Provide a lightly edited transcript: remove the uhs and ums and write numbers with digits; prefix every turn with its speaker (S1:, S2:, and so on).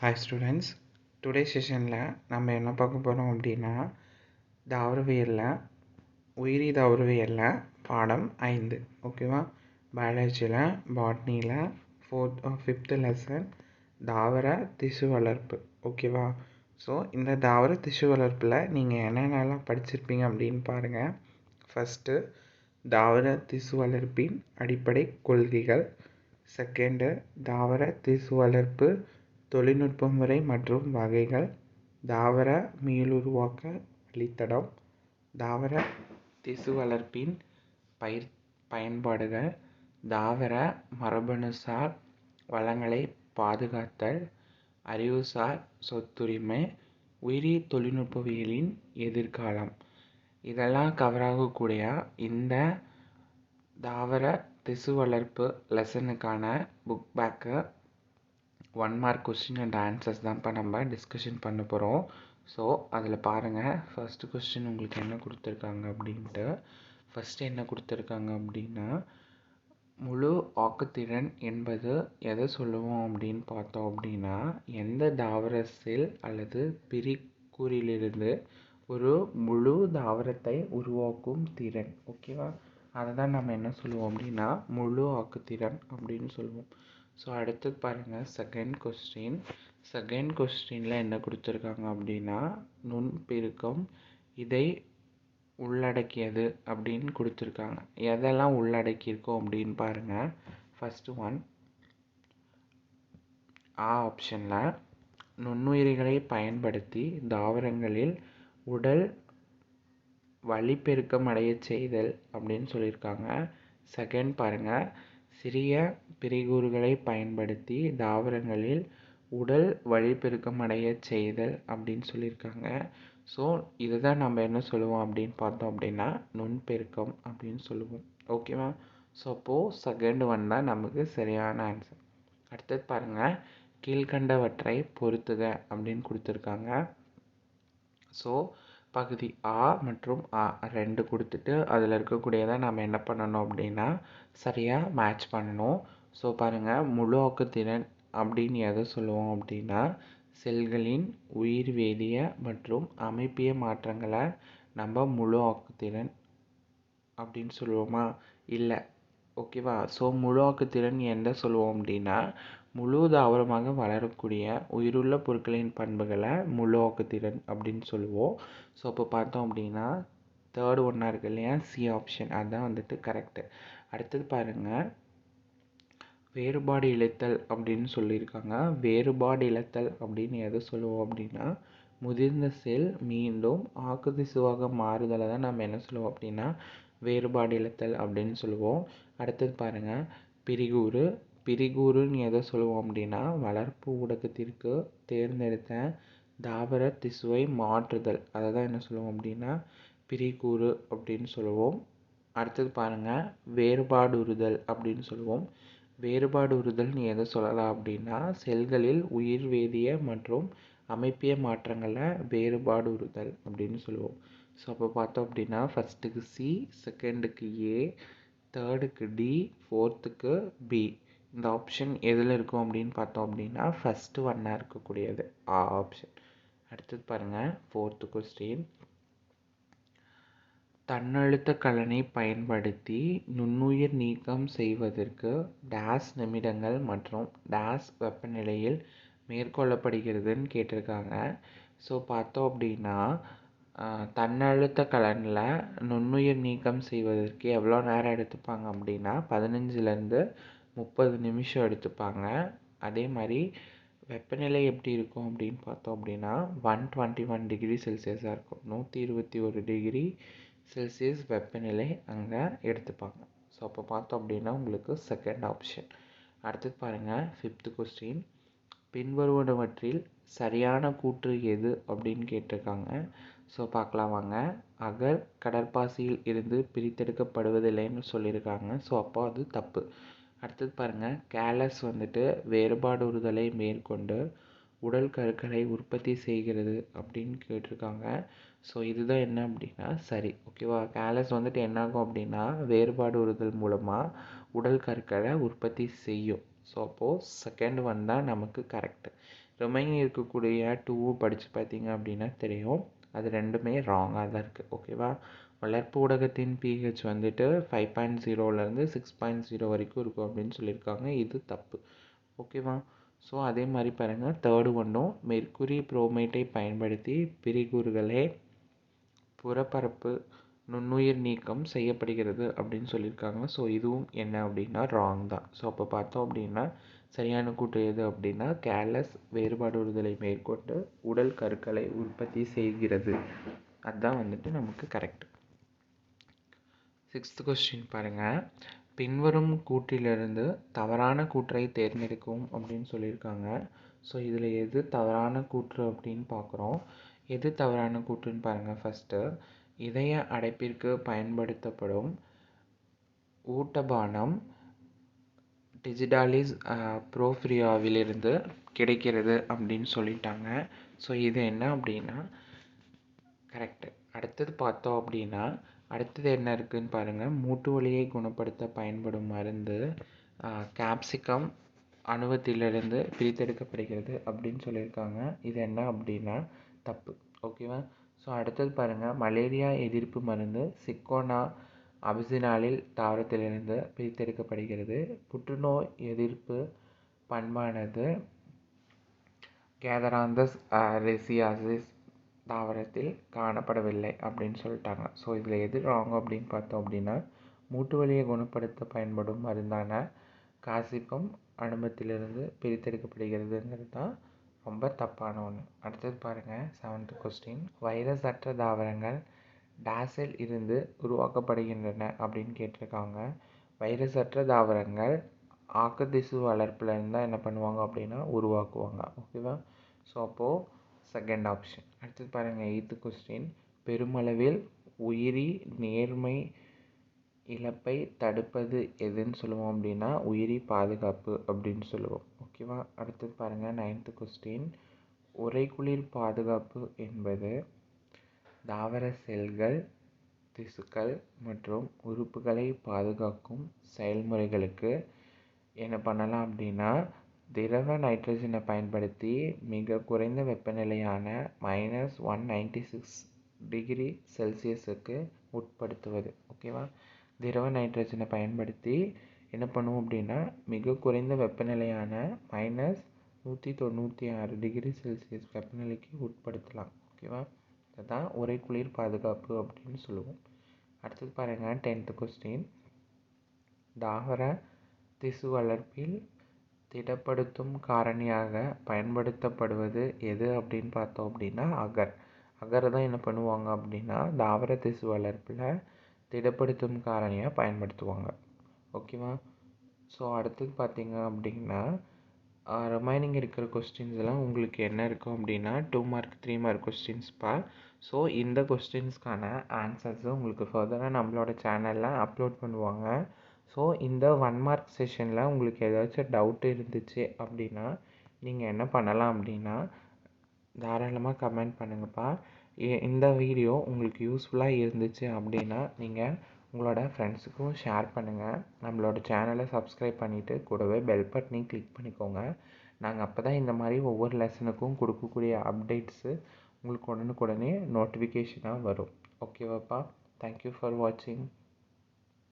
S1: Hi students, today செஷனில் நம்ம என்ன பார்க்க போகிறோம் அப்படின்னா தாவரவியலில் தாவரவியலில் பாடம் 5 ஓகேவா. பயாலஜியில் பாட்னியில் 5th லெசன் தாவர திசு வளர்ப்பு ஓகேவா. ஸோ இந்த தாவர திசு வளர்ப்பில் நீங்கள் என்னென்னலாம் படிச்சிருப்பீங்க அப்படின்னு பாருங்கள். ஃபஸ்ட்டு தாவர திசு வளர்ப்பின் அடிப்படை கொள்கைகள். செகண்டு தாவர திசு வளர்ப்பு தொழில்நுட்ப முறை மற்றும் வகைகள். தாவர மீளுருவாக்க வழித்தடம். தாவர திசு வளர்ப்பின் பயன்பாடுகள். தாவர மரபணுசார் வளங்களை பாதுகாத்தல். அறிவுசார் சொத்துரிமை. உயிரி தொழில்நுட்பவியலின் எதிர்காலம். இதெல்லாம் கவர் ஆகக்கூடிய இந்த தாவர திசு வளர்ப்பு லெசனுக்கான book back 1 mark question and answers தான் இப்போ நம்ம டிஸ்கஷன் பண்ண போகிறோம். ஸோ அதில் பாருங்கள், ஃபஸ்ட்டு கொஸ்டின் உங்களுக்கு என்ன கொடுத்துருக்காங்க அப்படின்ட்டு. ஃபஸ்ட்டு என்ன கொடுத்துருக்காங்க அப்படின்னா, முழு ஆக்குத்திறன் என்பது எதை சொல்லுவோம் அப்படின்னு பார்த்தோம் அப்படின்னா, எந்த தாவர செல் அல்லது பிரிக்கூறிலிருந்து ஒரு முழு தாவரத்தை உருவாக்கும் திறன் ஓகேவா. அதை தான் நம்ம என்ன சொல்லுவோம் அப்படின்னா முழு ஆக்குத்திறன் அப்படின்னு சொல்லுவோம். ஸோ அடுத்தது பாருங்கள், செகண்ட் கொஸ்டினில் என்ன கொடுத்துருக்காங்க அப்படின்னா, நுண்பெருக்கம் இதை உள்ளடக்கியது அப்படின்னு கொடுத்துருக்காங்க. எதெல்லாம் உள்ளடக்கியிருக்கோம் அப்படின்னு பாருங்கள். ஃபஸ்ட்டு ஒன் ஆப்ஷனில் நுண்ணுயிரிகளை பயன்படுத்தி தாவரங்களில் உடல் வழிப்பெருக்கம் அடைய செய்தல் அப்படின்னு சொல்லியிருக்காங்க. செகண்ட் பாருங்கள், சிறிய பிரிகூறுகளை பயன்படுத்தி தாவரங்களில் உடல் வழிப்பெருக்கம் அடைய செய்தல் அப்படின்னு சொல்லியிருக்காங்க. ஸோ இதை தான் நம்ம என்ன சொல்லுவோம் அப்படின்னு பார்த்தோம் அப்படின்னா நுண்பெருக்கம் அப்படின்னு சொல்லுவோம் ஓகேவா. ஸோ அப்போது செகண்ட் ஒன் தான் நமக்கு சரியான ஆன்சர். அடுத்தது பாருங்கள், கீழ்கண்டவற்றை பொறுத்துக அப்படின்னு கொடுத்துருக்காங்க. ஸோ பகுதி ஆ மற்றும் ஆ 2 கொடுத்துட்டு அதில் இருக்கக்கூடியதை நம்ம என்ன பண்ணணும் அப்படின்னா சரியாக மேட்ச் பண்ணணும். ஸோ பாருங்கள், முழு ஆக்குத்திறன் அப்படின்னு எதை சொல்லுவோம் அப்படின்னா, செல்களின் உயிர் வேதிய மற்றும் அமைப்பிய மாற்றங்களை நம்ம முழு ஆக்குத்திறன் அப்படின்னு சொல்லுவோமா, இல்லை ஓகேவா. ஸோ முழு ஆக்குத்திறன் எந்த சொல்லுவோம் அப்படின்னா, முழு தாவரமாக வளரக்கூடிய உயிருள்ள பொருட்களின் பண்புகளை முழு ஆக்குத்திறன் அப்படின்னு சொல்லுவோம். ஸோ இப்போ பார்த்தோம் அப்படின்னா தேர்ட் ஒன்றா இருக்கு இல்லையா, சி ஆப்ஷன் அதுதான் வந்துட்டு கரெக்டு. அடுத்தது பாருங்கள், வேறுபாடு இழைத்தல் அப்படின்னு சொல்லியிருக்காங்க. வேறுபாடு இழைத்தல் அப்படின்னு எதை சொல்லுவோம் அப்படின்னா, முதிர்ந்த செல் மீண்டும் ஆக்குத்திசுவாக மாறுதலை தான் நம்ம என்ன சொல்லுவோம் அப்படின்னா வேறுபாடு இழைத்தல் அப்படின்னு சொல்லுவோம். அடுத்தது பாருங்கள், பிரிகூறுன்னு எதை சொல்லுவோம் அப்படின்னா, வளர்ப்பு ஊடகத்திற்கு தேர்ந்தெடுத்த தாவர திசுவை மாற்றுதல், அதை தான் என்ன சொல்லுவோம் அப்படின்னா பிரிகூறு அப்படின்னு சொல்லுவோம். அடுத்தது பாருங்கள், வேறுபாடுறுதல் அப்படின்னு சொல்லுவோம். வேறுபாடுறுதல்னு எதை சொல்லலாம் அப்படின்னா, செல்களில் உயிர் வேதிய மற்றும் அமைப்பிய மாற்றங்களை வேறுபாடுறுதல் அப்படின்னு சொல்லுவோம். ஸோ அப்போ பார்த்தோம் அப்படின்னா ஃபஸ்ட்டுக்கு சி, செகண்டுக்கு ஏ, தேர்டுக்கு டி, ஃபோர்த்துக்கு பி. இந்த ஆப்ஷன் எதில் இருக்கும் அப்படின்னு பார்த்தோம் அப்படின்னா ஃபஸ்ட்டு ஒன்னாக இருக்கக்கூடியது ஆ ஆப்ஷன். அடுத்தது பாருங்கள், ஃபோர்த்து கொஸ்டின், தன்னழுத்த கலனை பயன்படுத்தி நுண்ணுயிர் நீக்கம் செய்வதற்கு டேஸ் நிமிடங்கள் மற்றும் டேஸ் வெப்பநிலையில் மேற்கொள்ளப்படுகிறதுன்னு கேட்டிருக்காங்க. ஸோ பார்த்தோம் அப்படின்னா தன்னழுத்த கலனில் நுண்ணுயிர் நீக்கம் செய்வதற்கு எவ்வளோ நேரம் எடுத்துப்பாங்க அப்படின்னா 15லேருந்து 30 நிமிஷம் எடுத்துப்பாங்க. அதே மாதிரி வெப்பநிலை எப்படி இருக்கும் அப்படின்னு பார்த்தோம் அப்படின்னா 121 டிகிரி செல்சியஸாக இருக்கும். 121 டிகிரி செல்சியஸ் வெப்பநிலை அங்கே எடுத்துப்பாங்க. ஸோ அப்போ பார்த்தோம் அப்படின்னா உங்களுக்கு செகண்ட் ஆப்ஷன். அடுத்தது பாருங்கள், ஃபிஃப்த்து கொஸ்டின், பின்வருவனவற்றில் சரியான கூற்று எது அப்படின்னு கேட்டிருக்காங்க. ஸோ பார்க்கலாம் வாங்க. அகர் கடற்பாசியில் இருந்து பிரித்தெடுக்கப்படுவதில்லைன்னு சொல்லியிருக்காங்க. ஸோ அப்போ அது தப்பு. அடுத்தது பாருங்கள், கேலஸ் வந்துட்டு வேறுபாடுறுதலை மேற்கொண்டு உடல் கருக்களை உற்பத்தி செய்கிறது அப்படின்னு கேட்டிருக்காங்க. ஸோ இதுதான் என்ன அப்படின்னா சரி ஓகேவா. கேலஸ் வந்துட்டு என்னாகும் அப்படின்னா வேறுபாடுறுதல் மூலமாக உடல் கருக்களை உற்பத்தி செய்யும். ஸோ அப்போது செகண்ட் ஒன் தான் நமக்கு கரெக்டு. ரிமைனிங் இருக்கக்கூடிய 2 படித்து பார்த்தீங்க அப்படின்னா தெரியும், அது ரெண்டுமே ராங்காக தான் இருக்குது. ஓகேவா? வளர்ப்பு ஊடகத்தின் pH வந்துட்டு 5.0லேருந்து 6.0 வரைக்கும் இருக்கும் அப்படின்னு சொல்லியிருக்காங்க. இது தப்பு. ஓகேவா? ஸோ அதே மாதிரி பாருங்கள், தேர்டு ஒன்றும் மெர்க்குரி புரோமேட்டை பயன்படுத்தி பிரிகூறுகளே புறப்பரப்பு நுண்ணுயிர் நீக்கம் செய்யப்படுகிறது அப்படின்னு சொல்லியிருக்காங்க. ஸோ இதுவும் என்ன அப்படின்னா ராங் தான். ஸோ அப்போ பார்த்தோம் அப்படின்னா சரியான கூற்று எது அப்படின்னா கேலஸ் வேறுபாடுறுதலை மேற்கொண்டு உடல் கருக்களை உற்பத்தி செய்கிறது. அதுதான் வந்துட்டு நமக்கு கரெக்ட். 6th கொஸ்டின் பாருங்கள், பின்வரும் கூற்றிலிருந்து தவறான கூற்றை தேர்ந்தெடுக்கவும் அப்படின்னு சொல்லியிருக்காங்க. ஸோ இதில் எது தவறான கூற்று அப்படின்னு பார்க்குறோம். எது தவறான கூற்றுன்னு பாருங்கள். ஃபஸ்ட்டு, இதய அடைப்பிற்கு பயன்படுத்தப்படும் ஊட்டபானம் டிஜிடாலிஸ் ப்ரோஃப்ரியாவிலிருந்து கிடைக்கிறது அப்படின்னு சொல்லிட்டாங்க. ஸோ இது என்ன அப்படின்னா கரெக்டு. அடுத்தது பார்த்தோம் அப்படின்னா அடுத்தது என்ன இருக்குதுன்னு பாருங்கள். மூட்டு வலியை குணப்படுத்த பயன்படும் மருந்து கேப்சிகம் அணுவத்திலிருந்து பிரித்தெடுக்கப்படுகிறது அப்படின்னு சொல்லியிருக்காங்க. இது என்ன அப்படின்னா தப்பு. ஓகேவா? ஸோ அடுத்தது பாருங்கள், மலேரியா எதிர்ப்பு மருந்து சிக்கோனா அபிசினாலில் தாவரத்திலிருந்து பிரித்தெடுக்கப்படுகிறது. புற்றுநோய் எதிர்ப்பு பண்பானது கேதராந்தஸ் ரெசியாசிஸ் தாவரத்தில் காணப்படவில்லை அப்படின்னு சொல்லிட்டாங்க. ஸோ இதில் எது ராங் அப்படின்னு பார்த்தோம் அப்படின்னா மூட்டு வலியை குணப்படுத்த பயன்படும் மருந்தான காசிப்பம் அனுமத்திலிருந்து பிரித்தெடுக்கப்படுகிறதுங்கிறது தான் ரொம்ப தப்பான ஒன்று. அடுத்தது பாருங்கள், 7th கொஸ்டின், வைரஸ் அற்ற தாவரங்கள் டேஸில் இருந்து உருவாக்கப்படுகின்றன அப்படின்னு கேட்டிருக்காங்க. வைரஸ் அற்ற தாவரங்கள் ஆக்கத்திசு வளர்ப்புலேருந்து தான் என்ன பண்ணுவாங்க அப்படின்னா உருவாக்குவாங்க. ஓகேவா? ஸோ அப்போது செகண்ட் ஆப்ஷன். அடுத்தது பாருங்கள், 8th கொஸ்டின், பெருமளவில் உயிரி நேர்மை இழப்பை தடுப்பது எதுன்னு சொல்லுவோம் அப்படின்னா உயிரி பாதுகாப்பு அப்படின்னு சொல்லுவோம். ஓகேவா? அடுத்தது பாருங்கள், 9th கொஸ்டின், உறைகுளிர் பாதுகாப்பு என்பது தாவர செல்கள் திசுக்கள் மற்றும் உறுப்புகளை பாதுகாக்கும் செயல்முறைகளுக்கு என்ன பண்ணலாம் அப்படின்னா திரவ நைட்ரஜனை பயன்படுத்தி மிக குறைந்த வெப்பநிலையான -196 டிகிரி செல்சியஸுக்கு உட்படுத்துவது. ஓகேவா? திரவ நைட்ரஜனை பயன்படுத்தி என்ன பண்ணுவோம் அப்படின்னா மிக குறைந்த வெப்பநிலையான -196 டிகிரி செல்சியஸ் வெப்பநிலைக்கு உட்படுத்தலாம். ஓகேவா? அதுதான் உறைகுளிர் பாதுகாப்பு அப்படின்னு சொல்லுவோம். அடுத்தது பாருங்கள், 10th கொஸ்டின், தாவர திசு வளர்ப்பில் திடப்படுத்தும் காரணியாக பயன்படுத்தப்படுவது எது அப்படின்னு பார்த்தோம் அப்படின்னா அகர் தான் என்ன பண்ணுவாங்க அப்படின்னா தாவர திசு வளர்ப்பில் திடப்படுத்தும் காரணியாக பயன்படுத்துவாங்க. ஓகேவா? ஸோ அடுத்தது பார்த்தீங்க அப்படின்னா ரிமைனிங் இருக்கிற கொஸ்டின்ஸ் எல்லாம் உங்களுக்கு என்ன இருக்கும் அப்படின்னா 2 மார்க் 3 மார்க் கொஸ்டின்ஸ்ப்பா. ஸோ இந்த கொஸ்டின்ஸ்க்கான ஆன்சர்ஸு உங்களுக்கு ஃபர்தராக நம்மளோட சேனலில் அப்லோட் பண்ணுவாங்க. ஸோ இந்த 1 மார்க் செஷனில் உங்களுக்கு ஏதாச்சும் டவுட் இருந்துச்சு அப்படின்னா நீங்கள் என்ன பண்ணலாம் அப்படின்னா தாராளமாக கமெண்ட் பண்ணுங்கப்பா. இந்த வீடியோ உங்களுக்கு யூஸ்ஃபுல்லாக இருந்துச்சு அப்படின்னா நீங்கள் உங்களோட ஃப்ரெண்ட்ஸுக்கும் ஷேர் பண்ணுங்கள். நம்மளோட சேனலை சப்ஸ்கிரைப் பண்ணிவிட்டு கூடவே பெல் பட்டனையும் கிளிக் பண்ணிக்கோங்க. நாங்கள் அப்போ தான் இந்த மாதிரி ஒவ்வொரு லெசனுக்கும் கொடுக்கக்கூடிய அப்டேட்ஸு உங்களுக்கு உடனுக்குடனே நோட்டிஃபிகேஷனாக வரும். ஓகேவாப்பா? தேங்க்யூ ஃபார் வாட்சிங்.